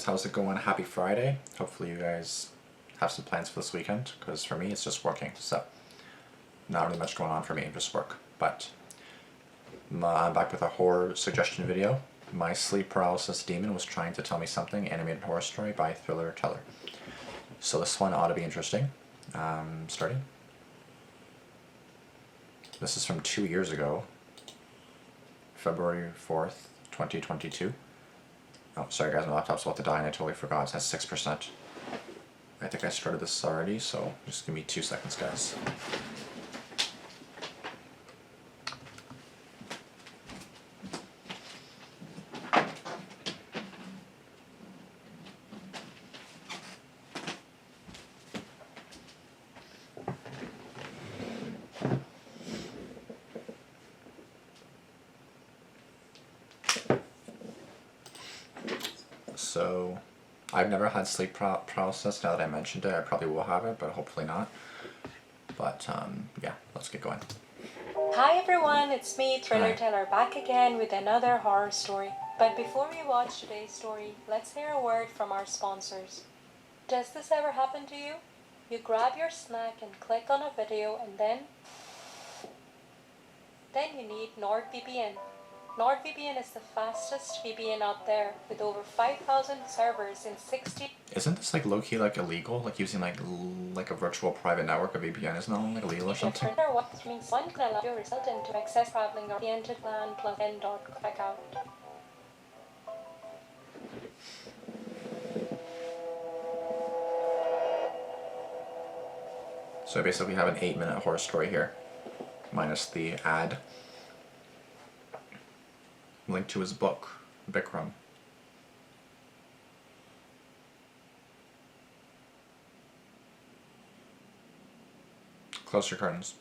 how's it going? Happy Friday. Hopefully you guys have some plans for this weekend, because for me it's just working, so not really much going on for me, just work. But I'm back with a horror suggestion video. My sleep paralysis demon was trying to tell me something, animated horror story by Thriller Teller. So this one ought to be interesting. Starting. This is from 2 years ago, February 4th, 2022. Oh, sorry guys, my laptop's about to die and I totally forgot. It has 6%. I think I started this already, so just give me 2 seconds, guys. So, I've never had sleep paralysis. Now that I mentioned it, I probably will have it, but hopefully not. But yeah, let's get going. Hi everyone, it's me, Thriller Hi. Teller, back again with another horror story. But before we watch today's story, let's hear a word from our sponsors. Does this ever happen to you? You grab your snack and click on a video and then you need NordVPN. NordVPN is the fastest VPN out there with over 5,000 servers in 60... Isn't this like low-key like illegal? Like using like a virtual private network of VPN isn't that like illegal or something? What means one can allow your result to access traveling or oriented plan plus n.checkout. So I basically have an 8-minute horror story here, minus the ad. Link to his book, Bikram. Close your curtains.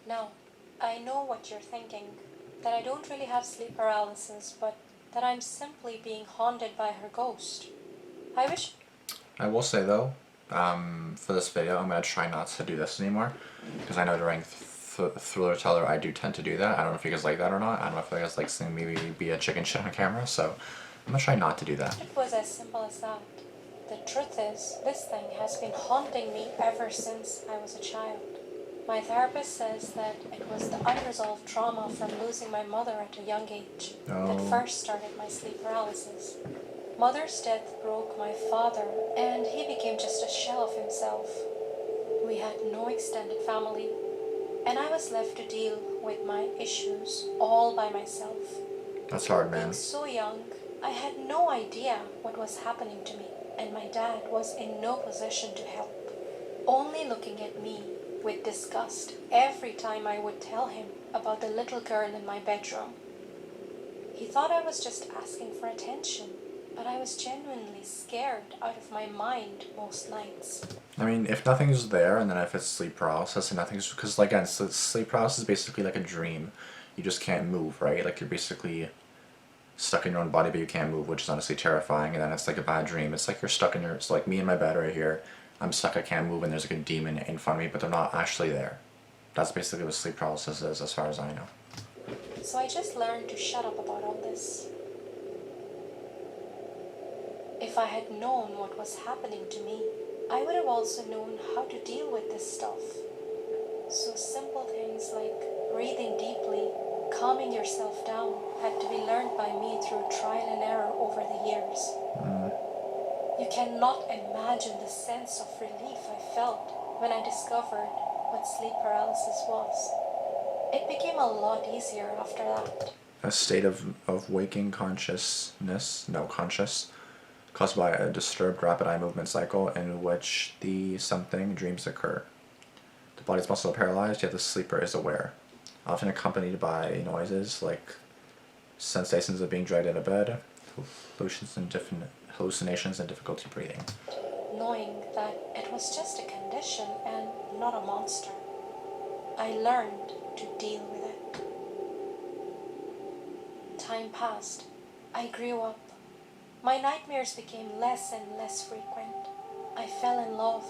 Now, I know what you're thinking, that I don't really have sleep paralysis, but that I'm simply being haunted by her ghost. I will say though, for this video, I'm going to try not to do this anymore, because I know during Thriller Teller I do tend to do that. I don't know if you guys like that or not. I don't know if you guys like seeing me be a chicken shit on camera, so I'm going to try not to do that. It was as simple as that. The truth is, this thing has been haunting me ever since I was a child. My therapist says that it was the unresolved trauma from losing my mother at a young age that first started my sleep paralysis. Mother's death broke my father, and he became just a shell of himself. We had no extended family, and I was left to deal with my issues all by myself. That's hard, man. Being so young, I had no idea what was happening to me, and my dad was in no position to help, only looking at me with disgust every time I would tell him about the little girl in my bedroom. He thought I was just asking for attention, but I was genuinely scared out of my mind most nights. I mean, if nothing's there, and then if it's sleep paralysis and nothing's... Because, like, again, so sleep paralysis is basically like a dream. You just can't move, right? Like, you're basically stuck in your own body, but you can't move, which is honestly terrifying. And then it's like a bad dream. It's like you're stuck in your... It's like me in my bed right here. I'm stuck, I can't move, and there's like a demon in front of me, but they're not actually there. That's basically what sleep paralysis is, as far as I know. So I just learned to shut up about all this. If I had known what was happening to me, I would have also known how to deal with this stuff. So simple things like breathing deeply, calming yourself down, had to be learned by me through trial and error over the years. You cannot imagine the sense of relief I felt when I discovered what sleep paralysis was. It became a lot easier after that. A state of waking conscious, caused by a disturbed rapid eye movement cycle in which the something dreams occur. The body's muscles are paralyzed, yet the sleeper is aware, often accompanied by noises like sensations of being dragged out of bed, hallucinations and difficulty breathing. Knowing that it was just a condition and not a monster, I learned to deal with it. Time passed. I grew up. My nightmares became less and less frequent. I fell in love,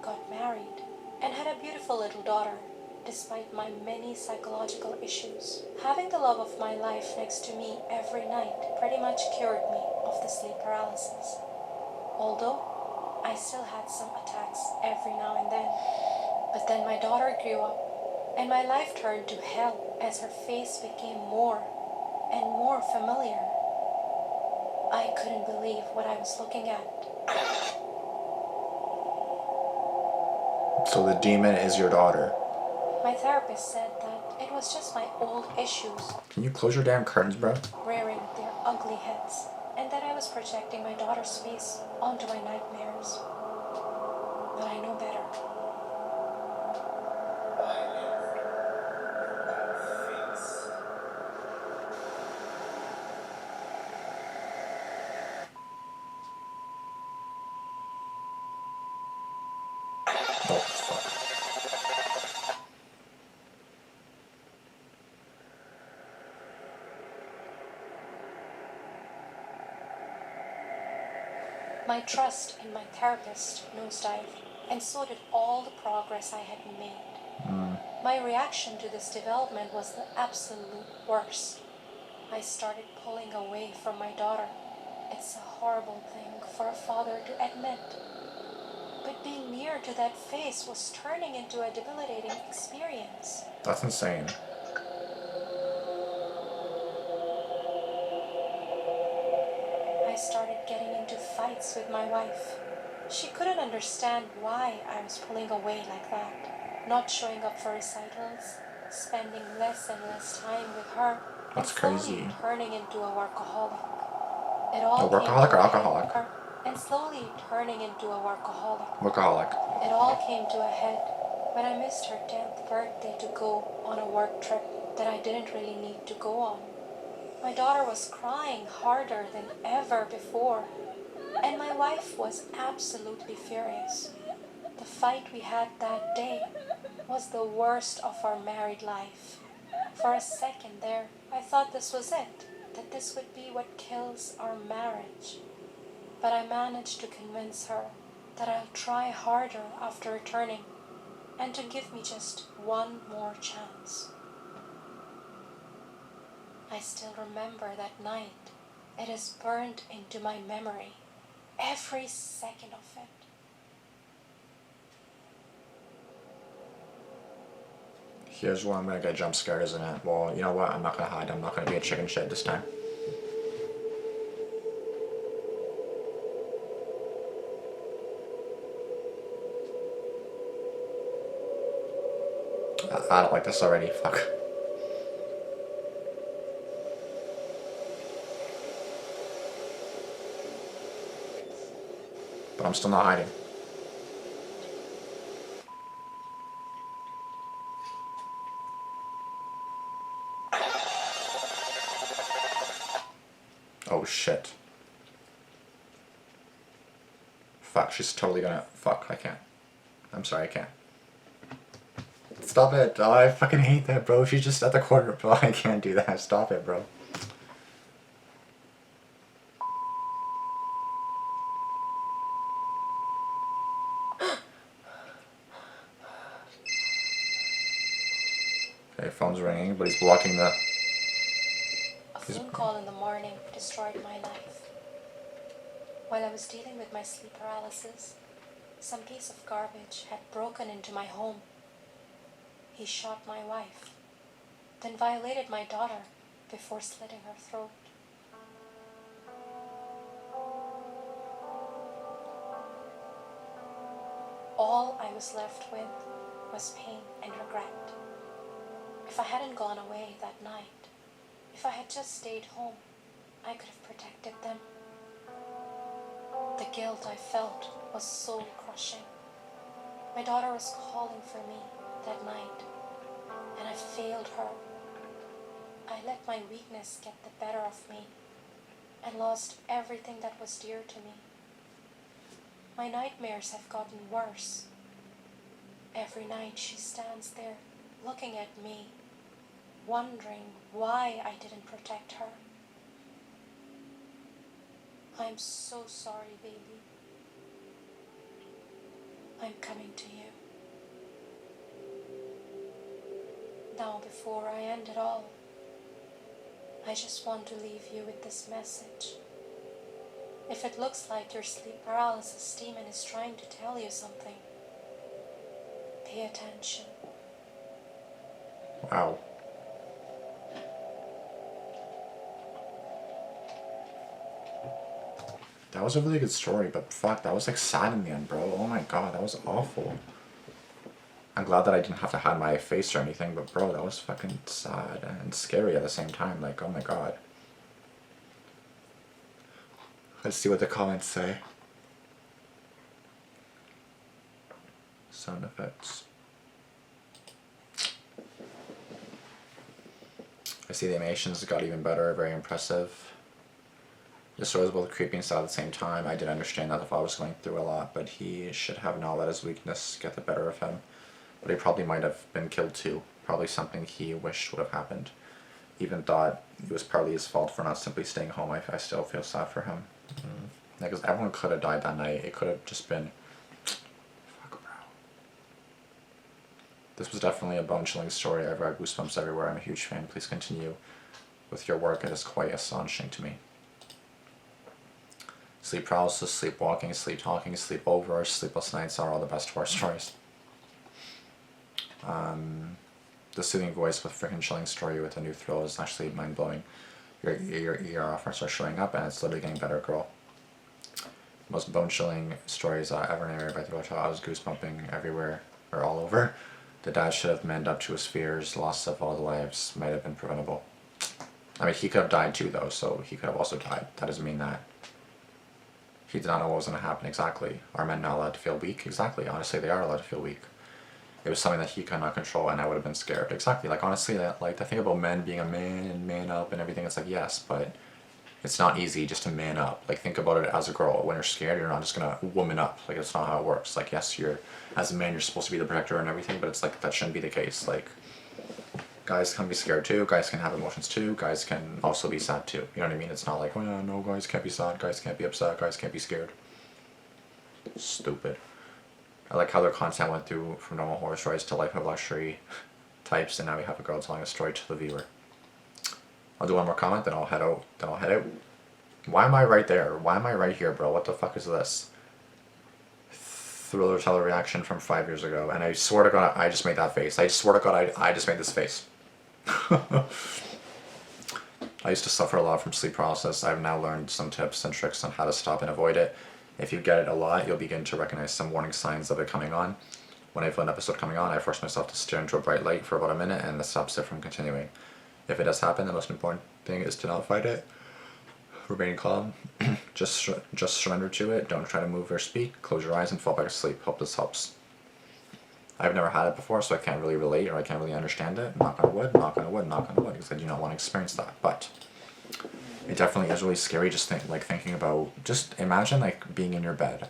got married, and had a beautiful little daughter, despite my many psychological issues. Having the love of my life next to me every night pretty much cured me of the sleep paralysis. Although I still had some attacks every now and then. But then my daughter grew up, and my life turned to hell as her face became more and more familiar. I couldn't believe what I was looking at. So the demon is your daughter. My therapist said that it was just my old issues Can you close your damn curtains, bro? rearing their ugly heads, and that I was projecting my daughter's face onto my nightmares. But I know better. Oh, fuck. My trust in my therapist nosedived, and so did all the progress I had made. My reaction to this development was the absolute worst. I started pulling away from my daughter. It's a horrible thing for a father to admit. But being near to that face was turning into a debilitating experience. That's insane. I started getting into fights with my wife. She couldn't understand why I was pulling away like that, not showing up for recitals, spending less and less time with her, That's and slowly crazy. turning into a workaholic. It A all came workaholic to or a alcoholic? head, and slowly turning into a workaholic. Workaholic. It all came to a head when I missed her 10th birthday to go on a work trip that I didn't really need to go on. My daughter was crying harder than ever before, and my wife was absolutely furious. The fight we had that day was the worst of our married life. For a second there, I thought this was it, that this would be what kills our marriage. But I managed to convince her that I'll try harder after returning and to give me just one more chance. I still remember that night. It is burned into my memory, every second of it. Here's where I'm gonna get jump scared, isn't it? Well, you know what? I'm not gonna hide. I'm not gonna be a chicken shit this time. I don't like this already. Fuck. But I'm still not hiding. Oh shit. Fuck, she's totally gonna. Fuck, I can't. I'm sorry, I can't. Stop it. Oh, I fucking hate that, bro. She's just at the corner, bro. I can't do that. Stop it, bro. Okay, phone's ringing, but he's blocking the. A phone call in the morning destroyed my life. While I was dealing with my sleep paralysis, some piece of garbage had broken into my home. He shot my wife, then violated my daughter before slitting her throat. All I was left with was pain and regret. If I hadn't gone away that night, if I had just stayed home, I could have protected them. The guilt I felt was soul crushing. My daughter was calling for me that night, and I failed her. I let my weakness get the better of me and lost everything that was dear to me. My nightmares have gotten worse. Every night she stands there looking at me, wondering why I didn't protect her. I'm so sorry, baby. I'm coming to you. Now, before I end it all, I just want to leave you with this message. If it looks like your sleep paralysis demon is trying to tell you something, pay attention. Wow. That was a really good story, but fuck, that was like sad in the end, bro. Oh my god, that was awful. I'm glad that I didn't have to hide my face or anything, but bro, that was fucking sad and scary at the same time. Like, oh my god. Let's see what the comments say. Sound effects. I see the animations got even better, very impressive. The story was both creepy and sad at the same time. I did understand that the father was going through a lot, but he should have not let his weakness get the better of him. But he probably might have been killed too. Probably something he wished would have happened. Even thought it was partly his fault for not simply staying home. I still feel sad for him. Because everyone could have died that night. It could have just been... Fuck, bro. This was definitely a bone-chilling story. I've got goosebumps everywhere. I'm a huge fan. Please continue with your work. It is quite astonishing to me. Sleep paralysis, sleepwalking, sleep talking, sleepover, sleepless nights are all the best horror stories. The soothing voice with freaking chilling story with a new thrill is actually mind-blowing. Your offers are showing up and it's literally getting better, girl. Most bone-chilling stories ever narrated by the hotel. I was goosebumping everywhere, or all over. The dad should have manned up to his fears. Loss of all the lives might have been preventable. I mean, he could have died too, though, so he could have also died. That doesn't mean that he did not know what was going to happen exactly. Are men not allowed to feel weak? Exactly. Honestly, they are allowed to feel weak. It was something that he could not control, and I would have been scared. Exactly. Like, honestly, like, the thing about men being a man and man up and everything, it's like, yes, but it's not easy just to man up. Like, think about it as a girl. When you're scared, you're not just gonna woman up. Like, it's not how it works. Like, yes, as a man, you're supposed to be the protector and everything, but it's like, that shouldn't be the case. Like, guys can be scared too, guys can have emotions too, guys can also be sad too. You know what I mean? It's not like, oh yeah, no, guys can't be sad, guys can't be upset, guys can't be scared. Stupid. I like how their content went through from normal horror stories to life of luxury types, and now we have a girl telling a story to the viewer. I'll do one more comment, then I'll head out. Why am I right there? Why am I right here, bro? What the fuck is this? Thriller teller reaction from 5 years ago, and I swear to God, I just made that face. I swear to God, I just made this face. I used to suffer a lot from sleep paralysis. I've now learned some tips and tricks on how to stop and avoid it. If you get it a lot, you'll begin to recognize some warning signs of it coming on. When I feel an episode coming on, I force myself to stare into a bright light for about a minute, and this stops it from continuing. If it does happen, the most important thing is to not fight it. Remain calm. just surrender to it. Don't try to move or speak. Close your eyes and fall back to sleep. Hope this helps. I've never had it before, so I can't really relate or I can't really understand it. Knock on wood, knock on wood, knock on wood, because I do not want to experience that. But it definitely is really scary just thinking about, just imagine like being in your bed.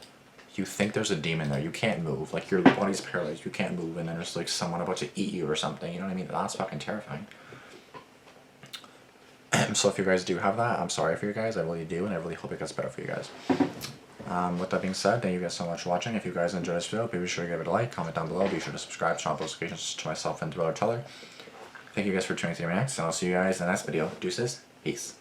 You think there's a demon there, you can't move, like your body's paralyzed, you can't move, and then there's like someone about to eat you or something, you know what I mean? That's fucking terrifying. So if you guys do have that, I'm sorry for you guys, I really do, and I really hope it gets better for you guys. With that being said, thank you guys so much for watching. If you guys enjoyed this video, be sure to give it a like, comment down below, be sure to subscribe, turn on notifications to myself and to Thriller Teller. Thank you guys for tuning in to my next, and I'll see you guys in the next video. Deuces, peace.